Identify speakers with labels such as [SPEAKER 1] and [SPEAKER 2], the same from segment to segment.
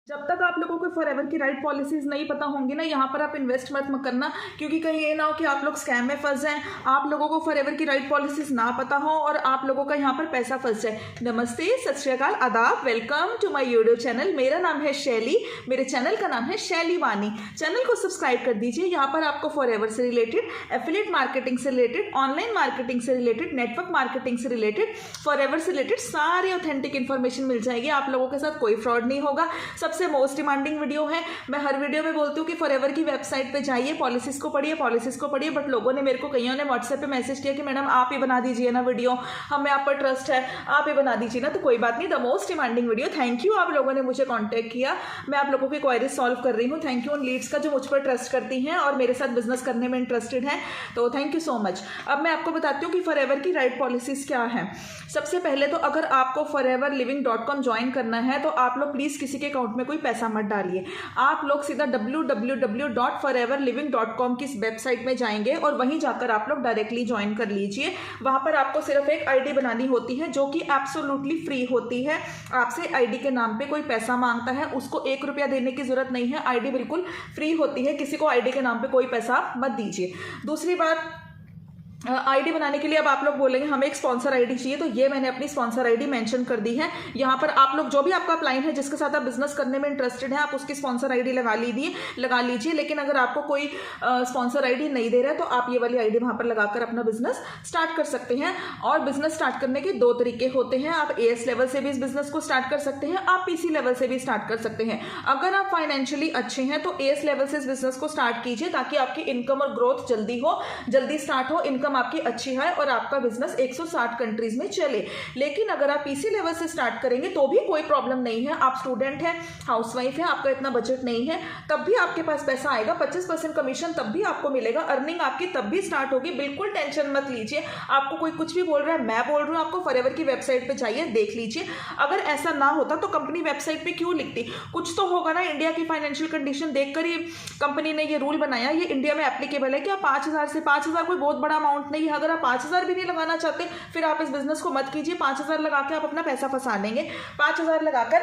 [SPEAKER 1] जब तक आप लोगों को फॉरएवर की राइट पॉलिसीज नहीं पता होंगी ना, यहाँ पर आप इन्वेस्ट मत करना, क्योंकि कहीं ये ना हो कि आप लोग स्कैम में फंस जाएं, आप लोगों को फॉरएवर की राइट पॉलिसीज ना पता हो और आप लोगों का यहाँ पर पैसा फंस जाए। नमस्ते, सत श्री अकाल, आदाब, welcome to my YouTube channel. मेरा नाम है शैली, मेरे चैनल का नाम है शैली वानी। चैनल को सब्सक्राइब कर दीजिए। यहाँ पर आपको फॉरएवर से रिलेटेड, एफिलिएट मार्केटिंग से रिलेटेड, ऑनलाइन मार्केटिंग से रिलेटेड, नेटवर्क मार्केटिंग से रिलेटेड, फॉरएवर से रिलेटेड सारी ऑथेंटिक इन्फॉर्मेशन मिल जाएगी। आप लोगों के साथ कोई फ्रॉड नहीं होगा। सबसे मोस्ट डिमांडिंग वीडियो है। मैं हर वीडियो में बोलती हूँ कि फॉरएवर की वेबसाइट पे जाइए, पॉलिसीज को पढ़िए, पॉलिसीज को पढ़िए। बट लोगों ने मेरे को, कईयों ने व्हाट्सएप पे मैसेज किया कि मैडम आप ही बना दीजिए ना वीडियो, हमें आप पर ट्रस्ट है, आप ही बना दीजिए ना। तो कोई बात नहीं, the most demanding video. Thank you, आप लोगों ने मुझे कॉन्टैक्ट किया, मैं आप लोगों की क्वायरीज सॉल्व कर रही हूँ। थैंक यू उन लीड्स का जो मुझ पर ट्रस्ट करती हैं और मेरे साथ बिजनेस करने में इंटरेस्टेड हैं, तो थैंक यू सो मच। अब मैं आपको बताती हूँ कि फॉरएवर की राइट पॉलिसीज क्या है। सबसे पहले तो अगर आपको foreverliving.com ज्वाइन करना है तो आप लोग प्लीज किसी के अकाउंट में कोई पैसा मत डालिए। आप लोग सीधा www.foreverliving.com की इस वेबसाइट में जाएंगे और वहीं जाकर आप लोग डायरेक्टली ज्वाइन कर लीजिए। वहां पर आपको सिर्फ एक आईडी बनानी होती है जो कि एब्सोल्युटली फ्री होती है। आपसे आईडी के नाम पे कोई पैसा मांगता है, उसको 1 रुपया देने की जरूरत नहीं है। आईडी बिल्कुल फ्री होती है, किसी को आईडी के नाम पे कोई पैसा मत दीजिए। दूसरी बात, आईडी बनाने के लिए अब आप लोग बोलेंगे हमें एक स्पॉन्सर आईडी चाहिए, तो ये मैंने अपनी स्पॉन्सर आईडी मेंशन कर दी है। यहाँ पर आप लोग, जो भी आपका क्लाइंट है जिसके साथ आप बिजनेस करने में इंटरेस्टेड है, आप उसकी स्पॉन्सर आईडी लगा लीजिए। लेकिन अगर आपको कोई स्पॉन्सर आईडी नहीं दे रहा है तो आप ये वाली आईडी वहां पर लगाकर अपना बिजनेस स्टार्ट कर सकते हैं। और बिजनेस स्टार्ट करने के 2 तरीके होते हैं। आप एएस लेवल से भी इस बिजनेस को स्टार्ट कर सकते हैं, आप पीसी लेवल से भी स्टार्ट कर सकते हैं। अगर आप फाइनेंशियली अच्छे हैं तो एएस लेवल से इस बिजनेस को स्टार्ट कीजिए, ताकि आपकी इनकम और ग्रोथ जल्दी स्टार्ट हो, इनकम आपकी अच्छी है और आपका बिजनेस 160 कंट्रीज में चले। लेकिन अगर आप पीसी लेवल से स्टार्ट करेंगे तो भी कोई प्रॉब्लम नहीं है। आप स्टूडेंट हैं, हाउसवाइफ है, आपका इतना बजट नहीं है, तब भी आपके पास पैसा आएगा। 25% कमीशन तब भी आपको मिलेगा, अर्निंग आपकी तब भी स्टार्ट होगी। बिल्कुल टेंशन मत लीजिए। आपको कोई कुछ भी बोल रहा है, मैं बोल रही हूँ आपको, फॉरएवर की वेबसाइट पे जाइए, देख लीजिए। अगर ऐसा ना होता तो कंपनी वेबसाइट पे क्यों लिखती? कुछ तो होगा ना। इंडिया की फाइनेंशियल कंडीशन देखकर ही कंपनी ने ये रूल बनाया। ये इंडिया में एप्लीकेबल है कि आप 5,000 कोई बहुत बड़ा अमाउंट नहीं है। अगर आप 5,000 भी नहीं लगाना चाहते फिर आप इस बिजनेस को मत कीजिए। 5,000 लगा के आप अपना पैसा फंसा लेंगे। 5,000 लगाकर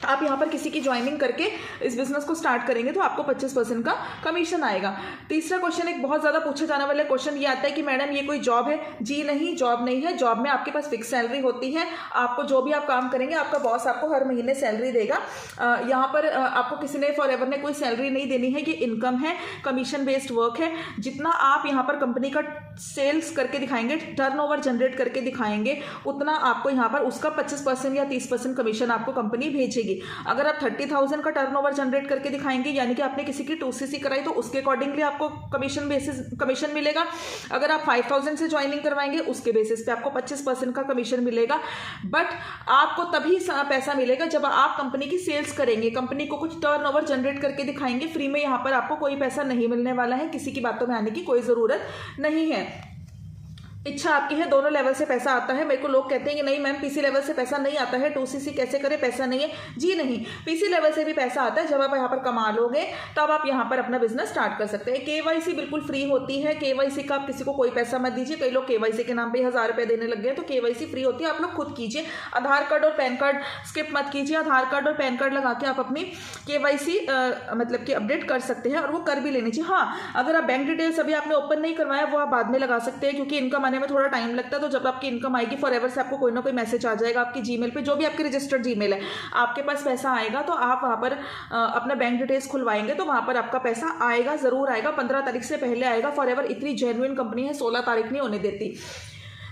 [SPEAKER 1] आप यहाँ पर किसी की ज्वाइनिंग करके इस बिजनेस को स्टार्ट करेंगे तो आपको 25% का कमीशन आएगा। तीसरा क्वेश्चन, एक बहुत ज़्यादा पूछे जाने वाला क्वेश्चन ये आता है कि मैडम ये कोई जॉब है? जी नहीं, जॉब नहीं है। जॉब में आपके पास फिक्स सैलरी होती है। आपको जो भी आप काम करेंगे, आपका बॉस आपको हर महीने सैलरी देगा। यहाँ पर आपको किसी ने, फॉरएवर ने कोई सैलरी नहीं देनी है। ये इनकम है, कमीशन बेस्ड वर्क है। जितना आप यहाँ पर कंपनी का सेल्स करके दिखाएंगे, टर्नओवर जनरेट करके दिखाएंगे, उतना आपको यहाँ पर उसका 25% या 30% कमीशन आपको कंपनी भेजेगी। अगर आप 30,000 का टर्नओवर जनरेट करके दिखाएंगे, यानी कि आपने किसी की 2cc कराई, तो उसके अकॉर्डिंगली आपको कमीशन मिलेगा। अगर आप 5,000 से ज्वाइनिंग करवाएंगे, उसके बेसिस पे आपको 25% का कमीशन मिलेगा। बट आपको तभी पैसा मिलेगा जब आप कंपनी की सेल्स करेंगे, कंपनी को कुछ टर्नओवर जनरेट करके दिखाएंगे। फ्री में यहाँ पर आपको कोई पैसा नहीं मिलने वाला है। किसी की बातों में आने की कोई ज़रूरत नहीं है। इच्छा आपकी है, दोनों लेवल से पैसा आता है। मेरे को लोग कहते हैं कि नहीं मैम पीसी लेवल से पैसा नहीं आता है, 2cc कैसे करें, पैसा नहीं है। जी नहीं, पीसी लेवल से भी पैसा आता है। जब आप यहाँ पर कमा लोगे तब आप यहाँ पर अपना बिजनेस स्टार्ट कर सकते हैं। केवाईसी बिल्कुल फ्री होती है। केवाईसी का आप किसी को कोई पैसा मत दीजिए। कई लोग केवाईसी के नाम पे 1,000 रुपये देने लग गए, तो केवाईसी फ्री होती है, आप लोग खुद कीजिए। आधार कार्ड और पैन कार्ड स्किप मत कीजिए। आधार कार्ड और पैन कार्ड लगा के आप अपनी केवाईसी मतलब कि अपडेट कर सकते हैं, और वो कर भी लेनी चाहिए। हाँ, अगर आप बैंक डिटेल्स अभी आपने ओपन नहीं करवाया, वो आप बाद में लगा सकते हैं, क्योंकि इनकम में थोड़ा टाइम लगता है। तो जब आपकी इनकम आएगी, फॉरएवर से आपको कोई ना कोई मैसेज आ जाएगा आपकी जीमेल पे, जो भी आपकी रजिस्टर्ड जीमेल है, आपके पास पैसा आएगा तो आप वहां पर अपना बैंक डिटेल्स खुलवाएंगे तो वहां पर आपका पैसा आएगा, जरूर आएगा। 15 तारीख से पहले आएगा। फॉरएवर इतनी जेन्युइन कंपनी है, 16 तारीख नहीं होने देती।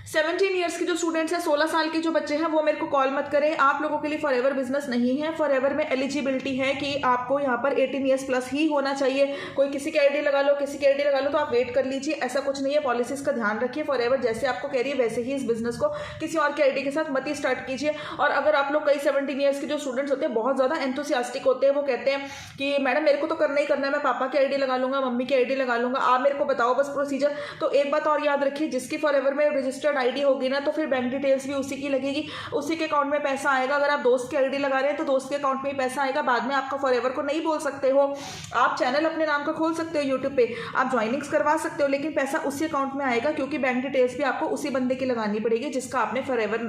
[SPEAKER 1] 17 ईयर्स के जो स्टूडेंट्स हैं, 16 साल के जो बच्चे हैं, वो मेरे को कॉल मत करें। आप लोगों के लिए फॉरएवर बिजनेस नहीं है। फॉरएवर में एलिजिबिलिटी है कि आपको यहाँ पर 18 ईयर्स प्लस ही होना चाहिए। कोई किसी की आईडी लगा लो, किसी की आईडी लगा लो, तो आप वेट कर लीजिए। ऐसा कुछ नहीं है। पॉलिसीज का ध्यान रखिए। फॉरएवर जैसे आपको कह रही है वैसे ही इस बिजनेस को किसी और की आईडी के साथ मत ही स्टार्ट कीजिए। और अगर आप लोग, कई 17 ईयर्स के जो स्टूडेंट्स होते हैं बहुत ज़्यादा एंथुसियास्टिक होते हैं, वो कहते हैं कि मैडम मेरे को तो करना ही करना है, मैं पापा की आईडी लगा लूंगा, मम्मी की आईडी लगा लूंगा, आप मेरे को बताओ बस प्रोसीजर। तो एक बात और याद रखिए, जिसकी फॉरएवर में रजिस्टर्ड आईडी होगी ना, तो फिर बैंक डिटेल्स भी उसी की लगेगी, उसी के अकाउंट में पैसा आएगा। अगर आप दोस्त की आईडी लगा रहे हैं तो दोस्त के अकाउंट में ही पैसा आएगा। बाद में आपका फॉरएवर को नहीं बोल सकते हो। आप चैनल अपने नाम का खोल सकते हो यूट्यूब पे, आप ज्वाइनिंग्स करवा सकते हो, लेकिन पैसा उसी अकाउंट में आएगा, क्योंकि बैंक डिटेल्स भी आपको उसी बंदे की लगानी पड़ेगी जिसका आपने फॉरएवर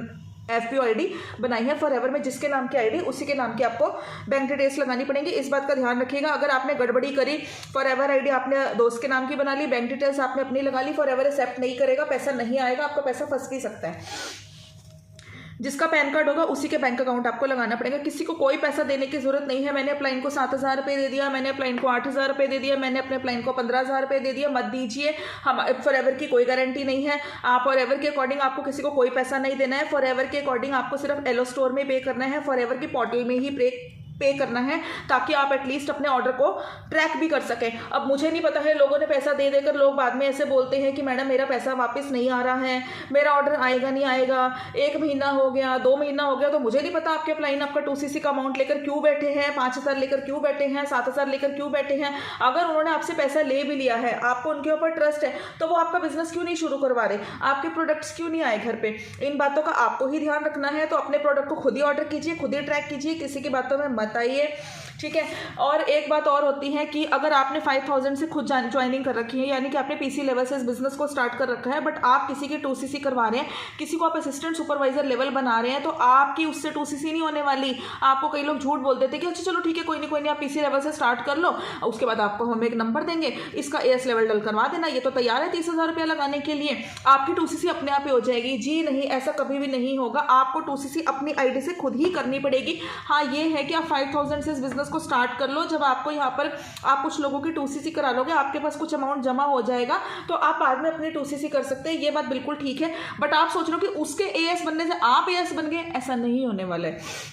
[SPEAKER 1] FPO आईडी बनाई है फॉरएवर में, जिसके नाम की आईडी उसी के नाम की आपको बैंक डिटेल्स लगानी पड़ेंगी। इस बात का ध्यान रखिएगा। अगर आपने गड़बड़ी करी, फॉरएवर आईडी आपने दोस्त के नाम की बना ली, बैंक डिटेल्स आपने अपनी लगा ली, फॉरएवर एक्सेप्ट नहीं करेगा, पैसा नहीं आएगा, आपका पैसा फंस भी सकता है। जिसका पैन कार्ड होगा उसी के बैंक अकाउंट आपको लगाना पड़ेगा। किसी को कोई पैसा देने की जरूरत नहीं है। मैंने अपलाइन को 7,000 रुपये दे दिया, मैंने अपलाइन को 8,000 रुपये दे दिया, मैंने अपने अपलाइन को 15,000 रुपये दे दिया, मत दीजिए। हम फॉरएवर की कोई गारंटी नहीं है। आप फॉरएवर के अकॉर्डिंग आपको किसी को कोई पैसा नहीं देना है। फॉरएवर के अकॉर्डिंग आपको सिर्फ एलो स्टोर में पे करना है, फॉरएवर की पोर्टल में ही पे करना है, ताकि आप एटलीस्ट अपने ऑर्डर को ट्रैक भी कर सकें। अब मुझे नहीं पता है, लोगों ने पैसा दे देकर लोग बाद में ऐसे बोलते हैं कि मैडम मेरा पैसा वापस नहीं आ रहा है, मेरा ऑर्डर आएगा नहीं आएगा, 1 महीना हो गया, 2 महीना हो गया। तो मुझे नहीं पता आपके अपलाइन आपका 2cc का अमाउंट लेकर क्यों बैठे हैं, 5,000 लेकर क्यों बैठे हैं, 7,000 लेकर क्यों बैठे हैं। अगर उन्होंने आपसे पैसा ले भी लिया है, आपको उनके ऊपर ट्रस्ट है, तो वो आपका बिजनेस क्यों नहीं शुरू करवा रहे, आपके प्रोडक्ट्स क्यों नहीं आए घर पे। इन बातों का आपको ही ध्यान रखना है। तो अपने प्रोडक्ट को खुद ही ऑर्डर कीजिए, खुद ही ट्रैक कीजिए, किसी की बातों में मत आइए, ठीक है। और एक बात और होती है कि अगर आपने 5,000 से खुद ज्वाइनिंग कर रखी है, यानी कि आपने पीसी लेवल से इस बिजनेस को स्टार्ट कर रखा है, बट आप किसी की 2cc करवा रहे हैं, किसी को आप असिस्टेंट सुपरवाइजर लेवल बना रहे हैं, तो आपकी उससे 2cc नहीं होने वाली। आपको कई लोग झूठ बोल देते कि अच्छा चलो ठीक है, कोई नहीं आप पीसी लेवल से स्टार्ट कर लो, उसके बाद आपको हम एक नंबर देंगे, इसका AS लेवल डल करवा देना, ये तो तैयार है 30,000 रुपया लगाने के लिए, आपकी 2cc अपने आप ही हो जाएगी। जी नहीं, ऐसा कभी भी नहीं होगा। आपको 2cc अपनी आईडी से खुद ही करनी पड़ेगी। हाँ, ये है कि आप 5,000 से इस बिजनेस को स्टार्ट कर लो। जब आपको यहाँ पर आप कुछ लोगों की 2cc करा लोगे, आपके पास कुछ अमाउंट जमा हो जाएगा, तो आप बाद में अपनी 2cc कर सकते हैं। ये बात बिल्कुल ठीक है। बट आप सोच रहे हो कि उसके AS बनने से आप AS बन गए, ऐसा नहीं होने वाला है।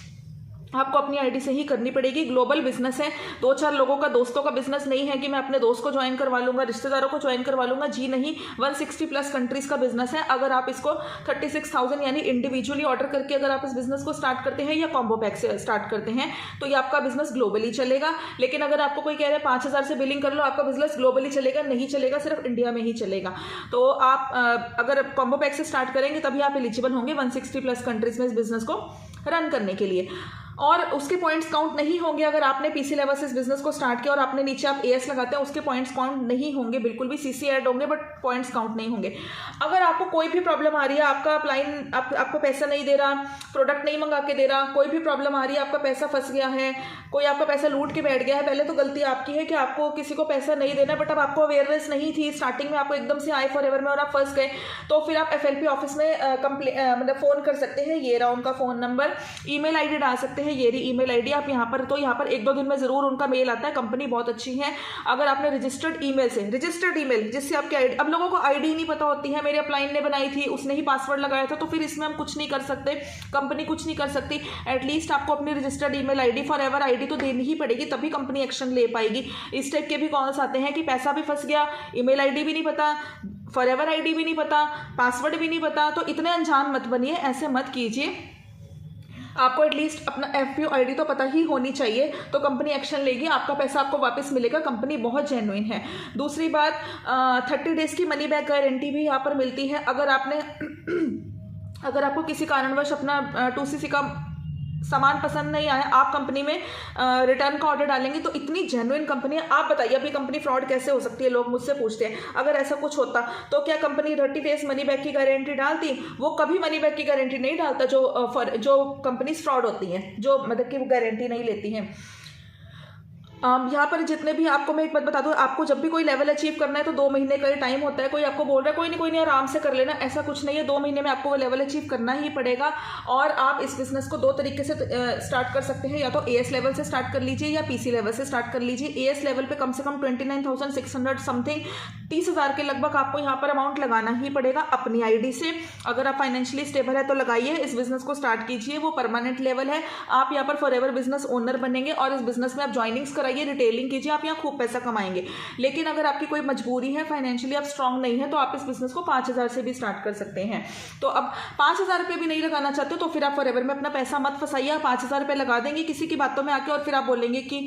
[SPEAKER 1] आपको अपनी आईडी से ही करनी पड़ेगी। ग्लोबल बिजनेस है, 2-4 लोगों का, दोस्तों का बिजनेस नहीं है कि मैं अपने दोस्त को ज्वाइन करवा लूंगा, रिश्तेदारों को ज्वाइन करवा लूंगा। जी नहीं, 160 प्लस कंट्रीज का बिजनेस है। अगर आप इसको 36,000 यानी इंडिविजुअली ऑर्डर करके अगर आप इस बिजनेस को स्टार्ट करते हैं या कॉम्बो पैक से स्टार्ट करते हैं, तो ये आपका बिजनेस ग्लोबली चलेगा। लेकिन अगर आपको कोई कह रहा है 5,000 से बिलिंग कर लो, आपका बिजनेस ग्लोबली चलेगा नहीं चलेगा, सिर्फ इंडिया में ही चलेगा। तो आप अगर कॉम्बो पैक से स्टार्ट करेंगे तभी आप एलिजिबल होंगे 160 प्लस कंट्रीज में इस बिजनेस को रन करने के लिए। और उसके पॉइंट्स काउंट नहीं होंगे। अगर आपने पीसी लेवल से इस बिजनेस को स्टार्ट किया और आपने नीचे आप AS लगाते हैं, उसके पॉइंट्स काउंट नहीं होंगे, बिल्कुल भी CC ऐड होंगे बट पॉइंट्स काउंट नहीं होंगे। अगर आपको कोई भी प्रॉब्लम आ रही है, आपका अपलाइन आपको पैसा नहीं दे रहा, प्रोडक्ट नहीं मंगा के दे रहा, कोई भी प्रॉब्लम आ रही है, आपका पैसा फंस गया है, कोई आपका पैसा लूट के बैठ गया है, पहले तो गलती आपकी है कि आपको किसी को पैसा नहीं देना, बट अब आपको अवेयरनेस नहीं थी, स्टार्टिंग में आपको एकदम से आए फॉरएवर में और आप फंस गए, तो फिर आप FLP ऑफिस में मतलब फ़ोन कर सकते हैं। ये रहा उनका फ़ोन नंबर, ईमेल आईडी डाल सकते हैं, ये रही ईमेल आईडी। आप यहाँ पर 1-2 दिन में जरूर उनका मेल आता है। कंपनी बहुत अच्छी है। अगर आपने रजिस्टर्ड ईमेल जिससे आपकी आईडी, अब लोगों को आईडी नहीं पता होती है, मेरे अपलाइन ने बनाई थी, उसने ही पासवर्ड लगाया था, तो फिर इसमें हम कुछ नहीं कर सकते, कंपनी कुछ नहीं कर सकती। एटलीस्ट आपको अपनी registered email ID, forever ID तो देनी ही पड़ेगी, तभी कंपनी एक्शन ले पाएगी। इस टाइप के भी कॉल्स आते हैं कि पैसा भी फंस गया, ईमेल आईडी भी नहीं पता, फॉरएवर आईडी भी नहीं पता, पासवर्ड भी नहीं पता। तो इतने अनजान मत बनिए, ऐसे मत कीजिए। आपको एटलीस्ट अपना FPO आईडी तो पता ही होनी चाहिए, तो कंपनी एक्शन लेगी, आपका पैसा आपको वापस मिलेगा। कंपनी बहुत जेन्युइन है। दूसरी बात, 30 डेज की मनी बैक गारंटी भी यहाँ पर मिलती है। अगर आपको किसी कारणवश अपना 2cc का सामान पसंद नहीं आया, आप कंपनी में रिटर्न का ऑर्डर डालेंगे, तो इतनी जेन्युइन कंपनी है। आप बताइए अभी कंपनी फ्रॉड कैसे हो सकती है, लोग मुझसे पूछते हैं। अगर ऐसा कुछ होता तो क्या कंपनी 30 डेज मनी बैक की गारंटी डालती? वो कभी मनी बैक की गारंटी नहीं डालता। जो कंपनीज फ्रॉड होती हैं, जो मतलब कि वो गारंटी नहीं लेती हैं। यहाँ पर जितने भी, आपको मैं एक बात बता दूँ, आपको जब भी कोई लेवल अचीव करना है तो 2 महीने का टाइम होता है। कोई आपको बोल रहा है कोई नहीं आराम से कर लेना, ऐसा कुछ नहीं है। 2 महीने में आपको वो लेवल अचीव करना ही पड़ेगा। और आप इस बिजनेस को 2 तरीके से स्टार्ट कर सकते हैं, या तो AS लेवल से स्टार्ट कर लीजिए या PC लेवल से स्टार्ट कर लीजिए। AS लेवल पे कम से कम 29,600 समथिंग 30,000 के लगभग आपको यहाँ पर अमाउंट लगाना ही पड़ेगा अपनी आईडी से। अगर आप फाइनेंशियली स्टेबल है तो लगाइए, इस बिजनेस को स्टार्ट कीजिए। वो परमानेंट लेवल है, आप यहाँ पर फॉरएवर बिजनेस ओनर बनेंगे और इस बिजनेस में आप ज्वाइनिंग्स कराइए, रिटेलिंग कीजिए, आप यहाँ खूब पैसा कमाएंगे। लेकिन अगर आपकी कोई मजबूरी है, फाइनेंशियली आप स्ट्रांग नहीं है, तो आप इस बिजनेस को 5,000 से भी स्टार्ट कर सकते हैं। तो अब 5,000 रुपये भी नहीं लगाना चाहते तो फिर आप फॉरएवर में अपना पैसा मत फंसाइए। आप 5,000 रुपये लगा देंगे किसी की बातों में आके, और फिर आप बोलेंगे कि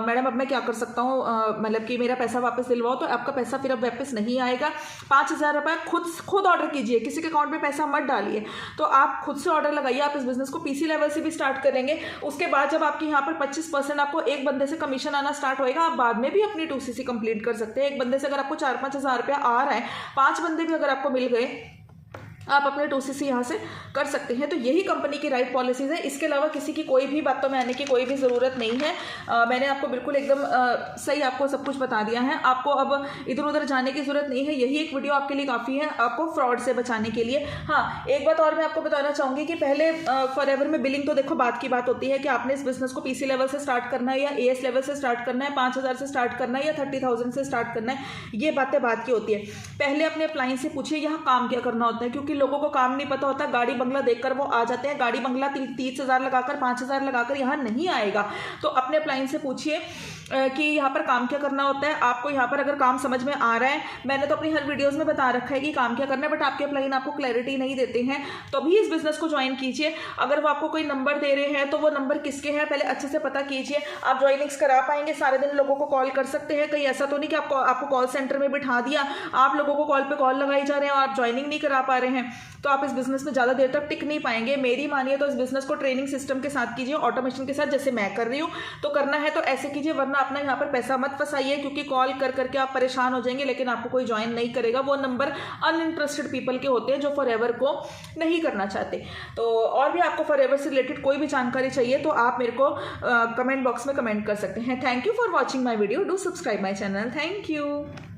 [SPEAKER 1] मैडम अब मैं क्या कर सकता हूँ, मतलब कि मेरा पैसा वापस दिलवाओ, तो आपका पैसा फिर अब वापस नहीं आएगा। 5,000 रुपये खुद ऑर्डर कीजिए, किसी के अकाउंट में पैसा मत डालिए। तो आप खुद से ऑर्डर लगाइए। आप इस बिजनेस को PC लेवल से भी स्टार्ट करेंगे। उसके बाद जब आपके यहाँ पर 25% आपको एक बंदे से कमीशन आना स्टार्ट होएगा, आप बाद में भी अपनी 2cc कंप्लीट कर सकते हैं। एक बंदे से अगर आपको 4-5 हज़ार रुपया आ रहा है, 5 बंदे भी अगर आपको मिल गए आप अपने 2cc यहाँ से कर सकते हैं। तो यही कंपनी की राइट पॉलिसीज़ है। इसके अलावा किसी की कोई भी बातों में आने की कोई भी ज़रूरत नहीं है। मैंने आपको बिल्कुल एकदम सही आपको सब कुछ बता दिया है। आपको अब इधर उधर जाने की ज़रूरत नहीं है। यही एक वीडियो आपके लिए काफ़ी है आपको फ्रॉड से बचाने के लिए। हाँ, एक बात और मैं आपको बताना चाहूँगी कि पहले फॉरएवर में बिलिंग तो देखो बात की बात होती है कि आपने इस बिजनेस को पीसी लेवल से स्टार्ट करना है या एएस लेवल से स्टार्ट करना है, 5,000 से स्टार्ट करना है या 30,000 से स्टार्ट करना है, ये बातें बात की होती है। पहले अपने क्लाइंट से पूछिए यहाँ काम क्या करना होता है, क्योंकि लोगों को काम नहीं पता होता। गाड़ी बंगला देखकर वो आ जाते हैं। गाड़ी बंगला 30,000 लगाकर 5,000 लगाकर यहाँ नहीं आएगा। तो अपने क्लाइंट से पूछिए कि यहाँ पर काम क्या करना होता है। आपको यहाँ पर अगर काम समझ में आ रहा है, मैंने तो अपनी हर वीडियोस में बता रखा है कि काम क्या करना है, बट आपके क्लाइंट आपको क्लैरिटी नहीं देते हैं, तो अभी इस बिजनेस को ज्वाइन कीजिए। अगर वो आपको कोई नंबर दे रहे हैं तो वो नंबर किसके हैं पहले अच्छे से पता कीजिए। आप ज्वाइनिंग्स करा पाएंगे, सारे दिन लोगों को कॉल कर सकते हैं। कहीं ऐसा तो नहीं कि आपको कॉल सेंटर में बिठा दिया, आप लोगों को कॉल पे कॉल लगाई जा रहे हैं और आप ज्वाइनिंग नहीं करा पा रहे हैं, तो आप इस बिजनेस में ज़्यादा देर तक टिक नहीं पाएंगे। मेरी मानिए तो इस बिजनेस को ट्रेनिंग सिस्टम के साथ कीजिए, ऑटोमेशन के साथ, जैसे मैं कर रही हूँ। तो करना है तो ऐसे कीजिए, वरना अपना यहाँ पर पैसा मत फंसाइए, क्योंकि कॉल कर करके आप परेशान हो जाएंगे लेकिन आपको कोई ज्वाइन नहीं करेगा। वो नंबर अनइंटरेस्टेड पीपल के होते हैं जो फॉरएवर को नहीं करना चाहते। तो और भी आपको फॉरएवर से रिलेटेड कोई भी जानकारी चाहिए तो आप मेरे को कमेंट बॉक्स में कमेंट कर सकते हैं। Thank you for watching my video. Do subscribe my channel. Thank you.